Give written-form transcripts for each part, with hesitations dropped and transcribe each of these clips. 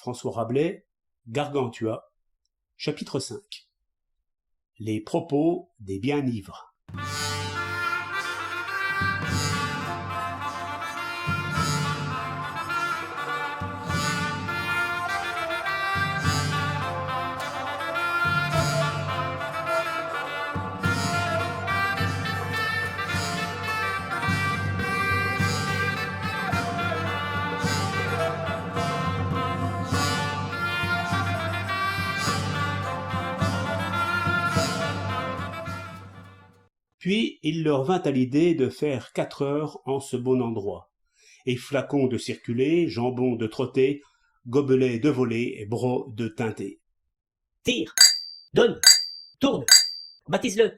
François Rabelais, Gargantua, chapitre 5. Les propos des bien-ivres. Puis il leur vint à l'idée de faire 4 heures en ce bon endroit, et flacons de circuler, jambons de trotter, gobelets de voler et brocs de teinter. Tire, donne, tourne, baptise-le,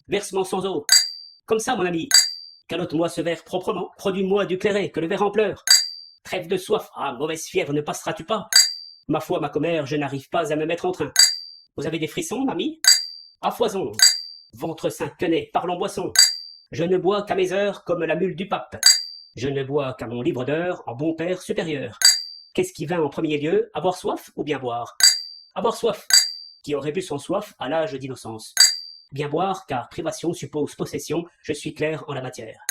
versement sans eau. Comme ça, mon ami. Calote-moi ce verre proprement, produis-moi du clairet, que le verre en pleure. Trêve de soif, ah, mauvaise fièvre, ne passeras-tu pas? Ma foi, ma commère, je n'arrive pas à me mettre en train. Vous avez des frissons, mamie? À foison. Ventre saint quenet, parlons boisson. Je ne bois qu'à mes heures comme la mule du pape. Je ne bois qu'à mon livre d'heures en bon père supérieur. Qu'est-ce qui vint en premier lieu, avoir soif ou bien boire? Avoir soif, qui aurait bu sans soif à l'âge d'innocence. Bien boire, car privation suppose possession, je suis clair en la matière.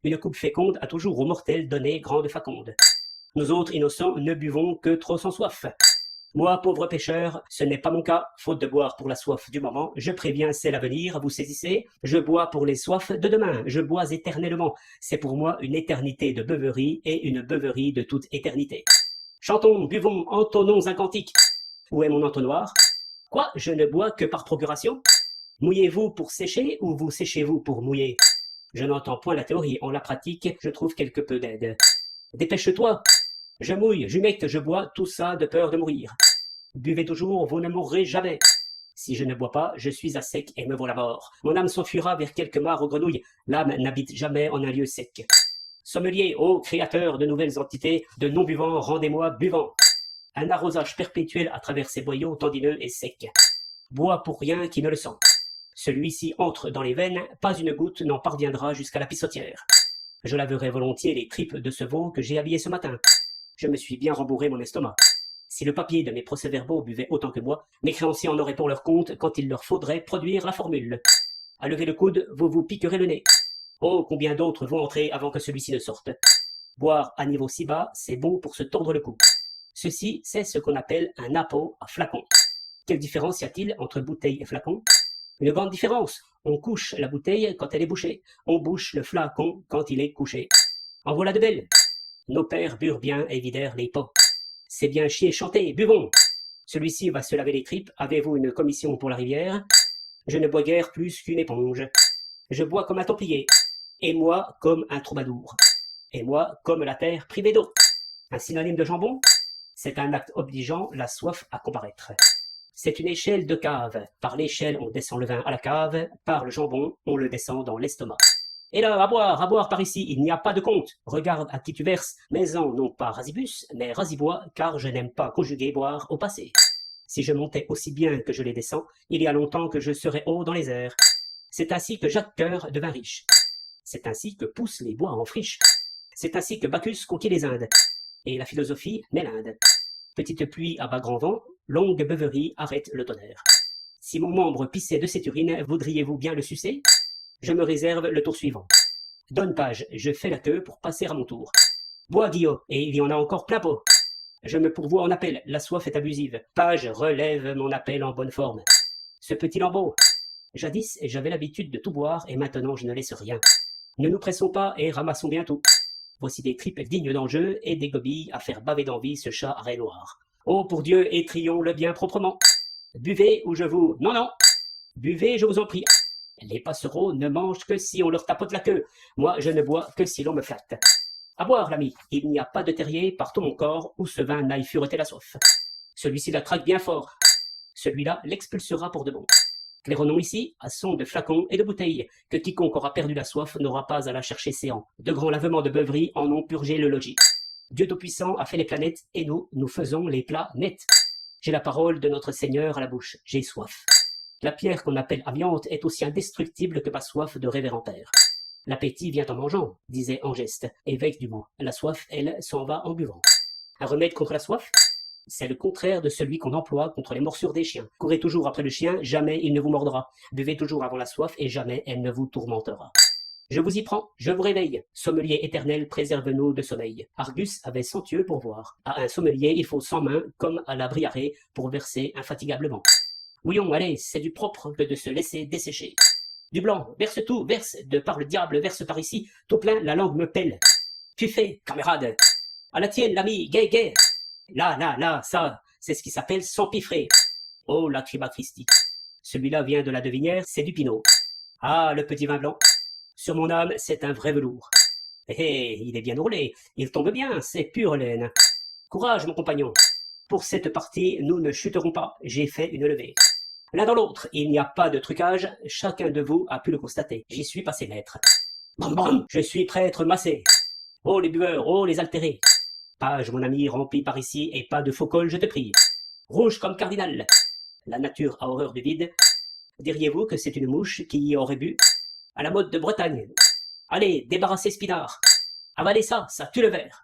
Une coupe féconde a toujours aux mortels donné grande faconde. Nous autres innocents ne buvons que trop sans soif. Moi, pauvre pêcheur, ce n'est pas mon cas, faute de boire pour la soif du moment, je préviens, c'est l'avenir, vous saisissez? Je bois pour les soifs de demain, je bois éternellement, c'est pour moi une éternité de beuverie et une beuverie de toute éternité. Chantons, buvons, entonnons un cantique. Où est mon entonnoir? Quoi, je ne bois que par procuration? Mouillez-vous pour sécher ou vous séchez-vous pour mouiller? Je n'entends point la théorie, en la pratique, je trouve quelque peu d'aide. Dépêche-toi! Je mouille, j'humecte, je bois, tout ça de peur de mourir. Buvez toujours, vous ne mourrez jamais. Si je ne bois pas, je suis à sec et me vaut la mort. Mon âme s'enfuira vers quelque mare aux grenouilles. L'âme n'habite jamais en un lieu sec. Sommelier, ô créateur de nouvelles entités, de non-buvants, rendez-moi buvant. Un arrosage perpétuel à travers ces boyaux tendineux et secs. Bois pour rien qui ne le sent. Celui-ci entre dans les veines, pas une goutte n'en parviendra jusqu'à la pissotière. Je laverai volontiers les tripes de ce veau que j'ai habillé ce matin. Je me suis bien rembourré mon estomac. Si le papier de mes procès-verbaux buvait autant que moi, mes créanciers en auraient pour leur compte quand il leur faudrait produire la formule. À lever le coude, vous vous piquerez le nez. Oh, combien d'autres vont entrer avant que celui-ci ne sorte. Boire à niveau si bas, c'est bon pour se tordre le cou. Ceci, c'est ce qu'on appelle un appôt à flacon. Quelle différence y a-t-il entre bouteille et flacon? Une grande différence. On couche la bouteille quand elle est bouchée. On bouche le flacon quand il est couché. En voilà de belles. Nos pères burent bien et vidèrent les pots. C'est bien chier, chanter, buvons. Celui-ci va se laver les tripes. Avez-vous une commission pour la rivière? Je ne bois guère plus qu'une éponge. Je bois comme un templier. Et moi comme un troubadour. Et moi comme la terre privée d'eau. Un synonyme de jambon? C'est un acte obligeant la soif à comparaître. C'est une échelle de cave. Par l'échelle, on descend le vin à la cave. Par le jambon, on le descend dans l'estomac. Et là, à boire par ici, il n'y a pas de compte. Regarde à qui tu verses, mais en non pas rasibus, mais rasibois, car je n'aime pas conjuguer boire au passé. Si je montais aussi bien que je les descends, il y a longtemps que je serais haut dans les airs. C'est ainsi que Jacques Cœur devint riche. C'est ainsi que poussent les bois en friche. C'est ainsi que Bacchus conquit les Indes. Et la philosophie naît l'Inde. Petite pluie à bas grand vent, longue beuverie arrête le tonnerre. Si mon membre pissait de cette urine, voudriez-vous bien le sucer? Je me réserve le tour suivant. Donne page, je fais la queue pour passer à mon tour. Bois Guillaume, et il y en a encore plein pot. Je me pourvois en appel, la soif est abusive. Page relève mon appel en bonne forme. Ce petit lambeau. Jadis, j'avais l'habitude de tout boire, et maintenant je ne laisse rien. Ne nous pressons pas et ramassons bien tout. Voici des tripes dignes d'enjeu et des gobilles à faire baver d'envie ce chat à raie noire. Oh, pour Dieu, étrions-le bien proprement. Buvez ou je vous... Non. Buvez, je vous en prie. Les passereaux ne mangent que si on leur tapote la queue. Moi, je ne bois que si l'on me flatte. À boire, l'ami. Il n'y a pas de terrier par tout mon corps où ce vin n'aille fureter la soif. Celui-ci la traque bien fort. Celui-là l'expulsera pour de bon. Claironnons ici, à son de flacons et de bouteilles, que quiconque aura perdu la soif n'aura pas à la chercher séant. De grands lavements de beuverie en ont purgé le logis. Dieu Tout-Puissant a fait les planètes, et nous faisons les plats nets. J'ai la parole de notre Seigneur à la bouche, j'ai soif. La pierre qu'on appelle amiante est aussi indestructible que ma soif de révérend père. L'appétit vient en mangeant, disait Angeste, évêque du Mans. La soif, elle, s'en va en buvant. Un remède contre la soif? C'est le contraire de celui qu'on emploie contre les morsures des chiens. Courez toujours après le chien, jamais il ne vous mordra. Buvez toujours avant la soif, et jamais elle ne vous tourmentera. Je vous y prends, je vous réveille. Sommelier éternel, préserve-nous de sommeil. Argus avait 100 yeux pour voir. À un sommelier, il faut 100 mains, comme à la Briarée, pour verser infatigablement. Ouillon, allez, c'est du propre que de se laisser dessécher. Du blanc, verse tout, verse, de par le diable, verse par ici, tout plein, la langue me pèle. Tu fais, camarade. À la tienne, l'ami, gai, gai. Là, ça, c'est ce qui s'appelle s'empiffrer. Oh, la criba Christi. Celui-là vient de la Devinière, c'est du Pinot. Ah, le petit vin blanc. Sur mon âme, c'est un vrai velours. Il est bien ourlé, il tombe bien, c'est pure laine. Courage, mon compagnon. Pour cette partie, nous ne chuterons pas, j'ai fait une levée. L'un dans l'autre, il n'y a pas de trucage, chacun de vous a pu le constater. J'y suis passé maître. Bam bam, je suis prêtre massé. Oh les buveurs, oh les altérés. Page, mon ami, rempli par ici, et pas de faux col, je te prie. Rouge comme cardinal. La nature a horreur du vide. Diriez-vous que c'est une mouche qui y aurait bu? À la mode de Bretagne. Allez, débarrassez Spinard. Avalez ça, ça tue le verre.